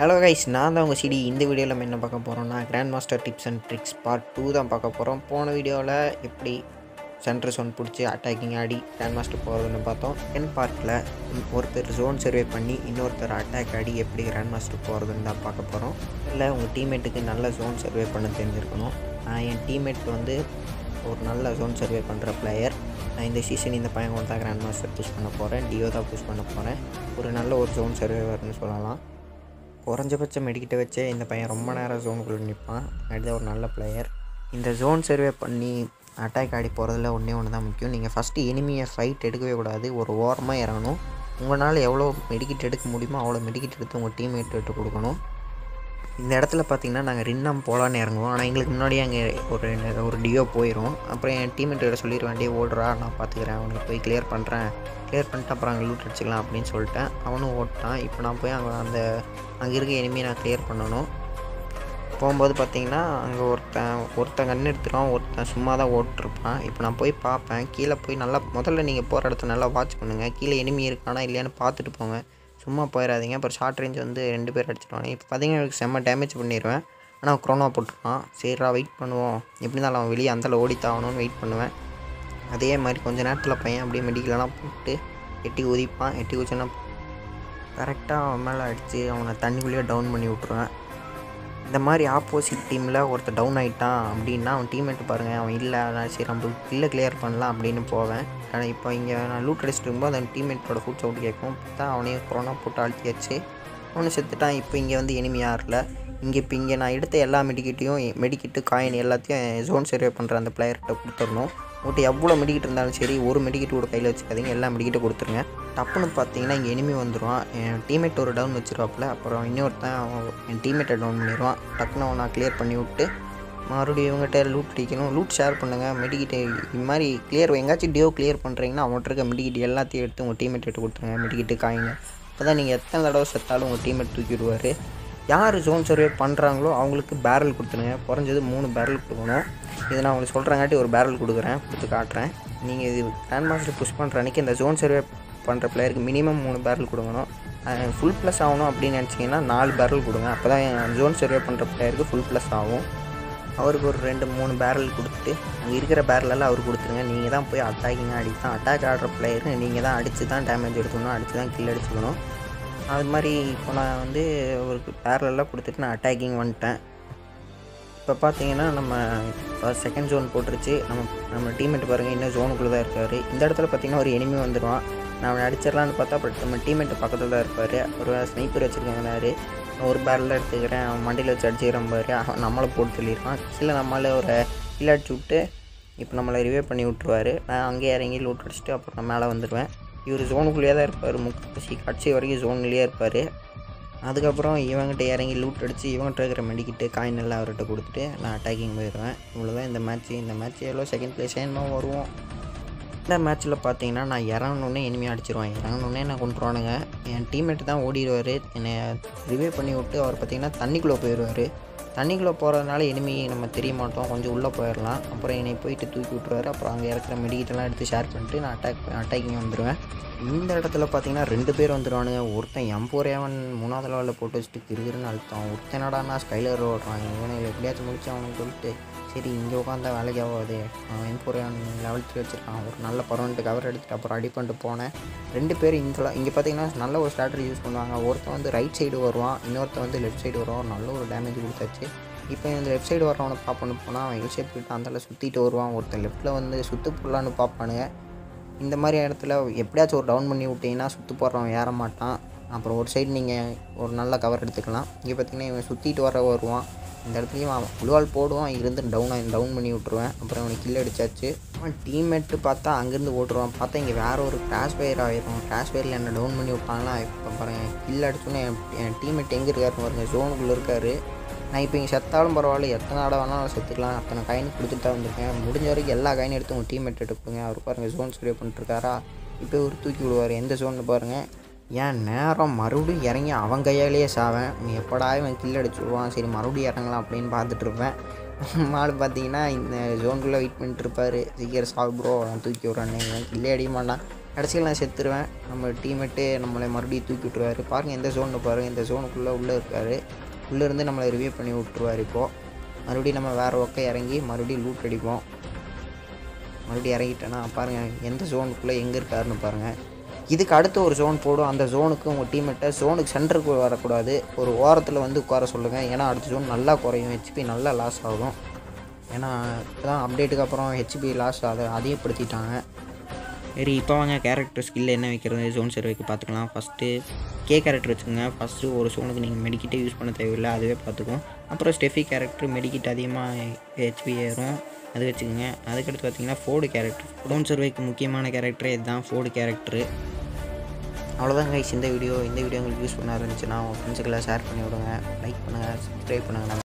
Hello guys, நான் தான் உங்கள் சிடி. இந்த வீடியோவில் நம்ம என்ன பார்க்க போகிறோம்னா grand master tips and tricks part 2 தான் பார்க்க போகிறோம். போன வீடியோவில் எப்படி சென்டர் ஜோன் பிடிச்சி அட்டாக்கிங் ஆடி கிராண்ட் மாஸ்டர் போகிறதுன்னு பார்த்தோம். பார்ட்டில் ஒருத்தர் ஜோன் சர்வே பண்ணி இன்னொருத்தர் அட்டாக் ஆடி எப்படி கிராண்ட் மாஸ்டர் போகிறதுன்னு தான் பார்க்க போகிறோம். இல்லை உங்கள் டீம்மேட்டுக்கு நல்ல ஜோன் சர்வே பண்ண தெரிஞ்சிருக்கணும். என் டீம்மேட் வந்து ஒரு நல்ல ஜோன் சர்வே பண்ணுற பிளேயர். நான் இந்த சீசன் இந்த பையன் கொண்டு தான் கிராண்ட் மாஸ்டர் புஷ் பண்ண போகிறேன். டியோ தான் புஷ் பண்ண போகிறேன். ஒரு நல்ல ஒரு ஜோன் சர்வேவர்னு சொல்லலாம். குறைஞ்சபட்சம் மெடிக்கிட்ட வச்சே இந்த பையன் ரொம்ப நேரம் ஜோனுக்குள்ளே நிற்பான். அடுத்த ஒரு நல்ல பிளேயர். இந்த ஜோன் சர்வே பண்ணி அட்டாக் ஆடி போகிறதுல ஒன்று தான் முக்கியம். நீங்கள் ஃபஸ்ட்டு எனிமியை ஃபைட் எடுக்கவே கூடாது. ஒரு ஓரமாக இறங்கணும். உங்களால் எவ்வளோ மெடிக்கிட் எடுக்க முடியுமோ அவ்வளோ மெடிக்கிட் எடுத்து உங்கள் டீம்மேட் விட்டு கொடுக்கணும். இந்த இடத்துல பார்த்திங்கன்னா நாங்கள் ரின்னம் போகலான்னு இறங்குவோம். ஆனால் எங்களுக்கு முன்னாடியே அங்கே ஒரு டியோ போயிடும். அப்புறம் என் டீம்மேட்டோட சொல்லிடுவேன், ஓடுறா நான் பார்த்துக்கிறேன், அவனுக்கு போய் கிளியர் பண்ணிட்டு அப்புறம் அங்கே லூட் அடிச்சிக்கலாம் அப்படின்னு சொல்லிட்டேன். அவனும் ஓட்டான். இப்போ நான் போய் அங்கே இருக்க எனிமையை நான் கிளியர் பண்ணணும். போகும்போது பார்த்திங்கன்னா அங்கே ஒருத்தன் கண் எடுத்துருவான், ஒருத்தன் சும்மா தான் ஓட்டிருப்பான். இப்போ நான் போய் பார்ப்பேன். கீழே போய் நல்லா முதல்ல நீங்கள் போகிற இடத்த நல்லா வாட்ச் பண்ணுங்கள். கீழே எனிமி இருக்கானா இல்லையான்னு பார்த்துட்டு போங்க. சும்மா போயிடாதீங்க. அப்புறம் ஷார்ட் ரேஞ்ச் வந்து 2 பேர் அடிச்சிடுவாங்க. இப்போ பார்த்திங்கன்னா எனக்கு செம்ம டேமேஜ் பண்ணிடுவேன். ஆனால் அவன் க்ரோனா போட்டுருக்கான். சரிடா வெயிட் பண்ணுவோம், எப்படி இருந்தாலும் அவன் வெளியே அந்தளவு ஓடித்தாகணும்னு வெயிட் பண்ணுவேன். அதே மாதிரி கொஞ்சம் நேரத்தில் பையன் அப்படியே மெடிக்கலெலாம் போட்டு எட்டி குதிப்பான். எட்டி குதிச்சோன்னா கரெக்டாக அவன் மேலே அடித்து அவனை தண்ணிக்குள்ளேயே டவுன் பண்ணி விட்ருவேன். இந்த மாதிரி ஆப்போசிட் டீமில் ஒருத்தர் டவுன் ஆகிட்டான் அப்படின்னா அவன் டீம்மேட்டு பாருங்கள், அவன் இல்லை நான் சரி நம்ம கிளியர் பண்ணலாம் அப்படின்னு போவேன். ஆனால் இப்போ இங்கே நான் லூட் அடிச்சுட்டு இருக்கும்போது அந்த டீம்மேட்டோட ஃபுட் சவுண்ட் கேட்கும். பார்த்தா அவனையும் கொரோனா போட்டு அழுத்தியாச்சு. அவனை செத்துட்டான். இப்போ இங்கே வந்து எனிமி யாரில் இங்கே நான் எடுத்த எல்லா மெடிக்கிட்டு காயின் எல்லாத்தையும் ஜோன் சர்வே பண்ணுற அந்த பிளேயர்கிட்ட கொடுத்துடணும். உங்கள்கிட்ட எவ்வளோ மெடிக்கிட்டு இருந்தாலும் சரி, ஒரு மெடிக்கிட்டு கூட கையில் வச்சுக்காதீங்க, எல்லா மெடிக்கிட்ட கொடுத்துருங்க. டப்புன்னு பார்த்தீங்கன்னா இங்கே எனிமி வந்துடுவான். என் டீம்மேட் ஒரு டவுன் வச்சுருவாப்பில். அப்புறம் இன்னொருத்தன் என் டீம்மேட்டை டவுன் பண்ணிடுவான். டக்குன்னு அவனை கிளியர் பண்ணி விட்டு மறுபடியும் இவங்ககிட்ட லூட் அடிக்கணும். லூட் ஷேர் பண்ணுங்கள். மெடிக்கிட்டு இது மாதிரி கிளியர் எங்காச்சும் டியோ கிளியர் பண்ணுறீங்கன்னா அவன்கிட்ட இருக்க மெடிக்கிட்டு எல்லாத்தையும் எடுத்து உங்கள் டீம்மேட் கொடுத்துருங்க. மெடிக்கிட்டு காயிங்க. அப்போ தான் நீங்கள் எத்தனை தடவை செத்தாலும் உங்கள் டீம்மேட் தூக்கி விடுவார். யார் ஜோன் சர்வே பண்ணுறாங்களோ அவங்களுக்கு பேரல் கொடுத்துருங்க. குறைஞ்சது 3 பேரல் கொடுக்கணும். இது நான் உங்களுக்கு சொல்கிறங்காட்டி ஒரு பேரல் கொடுத்து காட்டுறேன். நீங்கள் இது கிராண்ட் மாஸ்டர் புஷ் பண்ணுற அன்றைக்கி இந்த ஜோன் சர்வே பண்ணுற பிளேயருக்கு மினிமம் 3 பேரல் கொடுக்கணும். ஃபுல் ப்ளஸ் ஆகணும் அப்படின்னு நினச்சிங்கன்னா 4 பேரல் கொடுங்க. அப்போ தான் ஜோன் சர்வே பண்ணுற பிளேயருக்கு ஃபுல் ப்ளஸ் ஆகும். அவருக்கு ஒரு 2-3 பேரல் கொடுத்துட்டு அங்கே இருக்கிற பேரலெல்லாம் அவர் கொடுத்துருங்க. நீங்கள் தான் போய் அட்டாக் ஆடுற பிளேயரு நீங்கள் தான் அடித்து தான் டேமேஜ் எடுத்துக்கணும், அடித்து தான் கில் அடிச்சுக்கணும். அது மாதிரி இப்போ நான் வந்து அவருக்கு பேரலெல்லாம் கொடுத்துட்டு நான் அட்டாக்கிங் வந்துட்டேன். இப்போ பார்த்தீங்கன்னா நம்ம செகண்ட் ஜோன் போட்டுருச்சு. நம்ம டீம்மேட் பாருங்கள், இன்னும் ஜோனுக்குள்ளே தான் இருக்கார். இந்த இடத்துல பார்த்திங்கன்னா ஒரு எனிமி வந்துடுவான். நான் அவனை அடிச்சிடலான்னு பார்த்தா அப்புறம் நம்ம டீம்மேட்டு பக்கத்தில் தான் இருப்பார். ஒரு ஸ்னைப்பர் வச்சுருக்காங்கனாரு. ஒரு பேரலில் எடுத்துக்கிறேன், அவன் மண்டியில் வச்சு அடிச்சுக்கிறேன் பாரு. அவன் நம்மளை போட்டு சொல்லிடுவான். கீழே நம்மளே ஒரு கீழே அடிச்சு விட்டு இப்போ நம்மளை ரிவே பண்ணி விட்ருவார். நான் அங்கேயே இறங்கி லூட் அடிச்சுட்டு அப்புறம் நான் மேலே வந்துடுவேன். இவர் ஜோனுக்குள்ளேயே தான் இருப்பார். கடைசி வரைக்கும் ஜோன்லேயே இருப்பார். அதுக்கப்புறம் இவங்ககிட்ட இறங்கி லூட் அடித்து இவங்ககிட்ட இருக்கிற மெடிக்கிட்டு காயின் எல்லாம் அவர்கிட்ட கொடுத்துட்டு நான் அட்டாக்கிங் போயிடுவேன். இவ்வளோதான் இந்த மேட்ச் எவ்வளோ செகண்ட் பிளேஸ் என்னமோ வருவோம். இந்த மேட்ச்சில் பார்த்தீங்கன்னா நான் இறங்கணுன்னே எனிமையாக அடிச்சிருவேன். இறங்கணுன்னே நான் கொண்டுருவானுங்க. என் டீம்மேட்டு தான் ஓடிடுவார். என்னை ரிவே பண்ணி விட்டு அவர் பார்த்திங்கன்னா தண்ணிக்குள்ளே போயிடுவார். தண்ணிக்குள்ளே போகிறதுனால எனிமி நம்ம தெரிய மாட்டோம், கொஞ்சம் உள்ளே போயிடலாம். அப்புறம் என்னை போயிட்டு தூக்கி விட்டுருவார். அப்புறம் அங்கே இருக்கிற மெடிக்கிட்டெல்லாம் எடுத்து ஷேர் பண்ணிட்டு நான் அட்டாக்கிங் வந்துடுவேன். இந்த இடத்துல பார்த்தீங்கன்னா 2 பேர் வந்துடுவானுங்க. ஒருத்தன் M4A1 3வது லெவலில் போட்டு வச்சுட்டு கிருகிருன்னு அழுத்தான். ஒருத்தனடானா ஸ்கைலர் ஓடுறான். இவனை எப்படியாச்சும் முடிச்சு அவனுக்கு சொல்லிட்டு சரி இங்கே உட்காந்தா வேலைக்கு ஆகாது, அவன் M4A1 லெவல் 3 வச்சுருக்கான், ஒரு நல்ல பர்மனெண்ட் கவர் எடுத்துகிட்டு அப்புறம் அடி பண்ணிட்டு போனேன். 2 பேர் இங்கே பார்த்தீங்கன்னா நல்ல ஒரு ஸ்ட்ராட்டஜி யூஸ் பண்ணுவாங்க. ஒருத்தன் வந்து ரைட் சைடு வருவான், இன்னொருத்தன் வந்து லெஃப்ட் சைடு வருவான். நல்ல ஒரு டேமேஜ் கொடுத்தாச்சு. இப்போ இந்த லெஃப்ட் சைடு வரவனை பார்ப்பன்னு போனால் அவன் எல் ஷேப் போயிட்டு அந்தால சுற்றிட்டு வருவான். ஒருத்தன் லெஃப்ட்டில் வந்து சுற்று போடலான்னு பார்ப்பானுங்க. இந்த மாதிரி இடத்துல எப்படியாச்சும் ஒரு டவுன் பண்ணி விட்டிங்கன்னா சுற்று போடுறவன் ஏற மாட்டான். அப்புறம் ஒரு சைடு நீங்கள் ஒரு நல்ல கவர் எடுத்துக்கலாம். இங்கே பார்த்திங்கன்னா இவன் சுற்றிட்டு வருவான். இந்த இடத்துலையும் அவன் குளுவால் போடுவான், இருந்து டவுன் பண்ணி விட்ருவேன். அப்புறம் அவனுக்கு கில் அடித்தாச்சு. அவன் டீம்மேட்டு பார்த்தா அங்கேருந்து ஓட்டுருவான். பார்த்தா இங்கே வேறு ஒரு கிராஷ் ஃபயர் ஆகிடும். கிராஷ் ஃபயரில் என்ன டவுன் பண்ணி விட்டாங்கன்னா இப்போ பாருங்கள் கில் அடிச்சோன்னே என் டீம்மேட் எங்கே இருக்காருன்னு பாருங்க, ஜோனுக்குள்ளே இருக்கார். நான் இப்போ இங்கே செத்தாலும் பரவாயில்ல, எத்தனை தடவை வேணாலும் செத்துக்கலாம். அத்தனை காயின் கொடுத்துட்டு தான் வந்திருக்கேன். முடிஞ்ச வரைக்கும் எல்லா காயினும் எடுத்து உங்கள் டீம்மேட் எடுத்துக்கோங்க. அவர் பாருங்கள் ஜோன் சர்வே பண்ணிட்டுருக்காரா. இப்போ ஒரு தூக்கி விடுவார். எந்த ஜோன்னு பாருங்கள். ஏன் நேரம் மறுபடியும் இறங்கி அவன் கையாலேயே சாவேன். நீ எப்படா இவன் கில் அடிச்சு விடுவான், சரி மறுபடியும் இறங்கலாம் அப்படின்னு பார்த்துட்ருப்பேன். மாடு பார்த்தீங்கன்னா இந்த ஜோனுக்குள்ளே வெயிட் பண்ணிட்டு இருப்பார். சீக்கிரம் சாவு ப்ரோ, நான் தூக்கி விட்றேன்னு. இவன் கில்லே அடிக்க மாட்டான். கடைசியில் நான் செத்துருவேன். நம்ம டீம்மேட்டே நம்மளை மறுபடியும் தூக்கி விட்ருவாரு. பாருங்கள் எந்த ஜோன்னு பாருங்கள், இந்த ஜோனுக்குள்ளே உள்ளே இருக்கார். உள்ளேருந்து நம்மளை ரிவ்யூ பண்ணி விட்ருவார். இப்போது மறுபடியும் நம்ம வேறு பக்கம் இறங்கி மறுபடியும் லூட் அடிப்போம். மறுபடியும் இறங்கிட்டேன்னா பாருங்கள் எந்த ஜோனுக்குள்ளே எங்கே இருக்காருன்னு பாருங்கள். இதுக்கு அடுத்து ஒரு ஜோன் போடும். அந்த ஜோனுக்கு உங்கள் டீம்மேட்டை ஜோனுக்கு சென்டருக்கு வரக்கூடாது, ஒரு ஓரத்தில் வந்து உட்கார சொல்லுங்கள். ஏன்னா அடுத்த ஜோன் நல்லா குறையும், ஹெச்பி நல்லா லாஸ் ஆகும். ஏன்னா இப்போதான் அப்டேட்டுக்கு அப்புறம் ஹெச்பி லாஸ் அதிகப்படுத்திட்டாங்க. சரி, இப்போ வாங்க கேரக்டர் ஸ்கில் என்ன வைக்கிறது ஜோன் சர்வேக்கு பார்த்துக்கலாம். ஃபஸ்ட்டு கே கேரக்டர் வச்சுக்கோங்க. ஃபஸ்ட்டு ஒரு ஜோனுக்கு நீங்கள் மெடிக்கிட்டே யூஸ் பண்ண தேவையில்லை, அதுவே பார்த்துக்கும். அப்புறம் ஸ்டெஃபி கேரக்டர் மெடிக்கிட் அதிகமாக ஹெச்பி ஏறும், அது வச்சுக்கோங்க. அதுக்கடுத்து பார்த்தீங்கன்னா ஃபோர்டு கேரக்டர். ஜோன் சர்வேக்கு முக்கியமான கேரக்டர் இதுதான், ஃபோர்டு கேரக்டரு. அவ்வளோதான் கைஸ் இந்த வீடியோ உங்களுக்கு யூஸ் பண்ண இருந்துச்சுன்னா உங்கள் ஃப்ரெண்ட்ஸுக்கெல்லாம் ஷேர் பண்ணி விடுங்க, லைக் பண்ணுங்கள், சப்ஸ்கிரைப் பண்ணுங்கள்.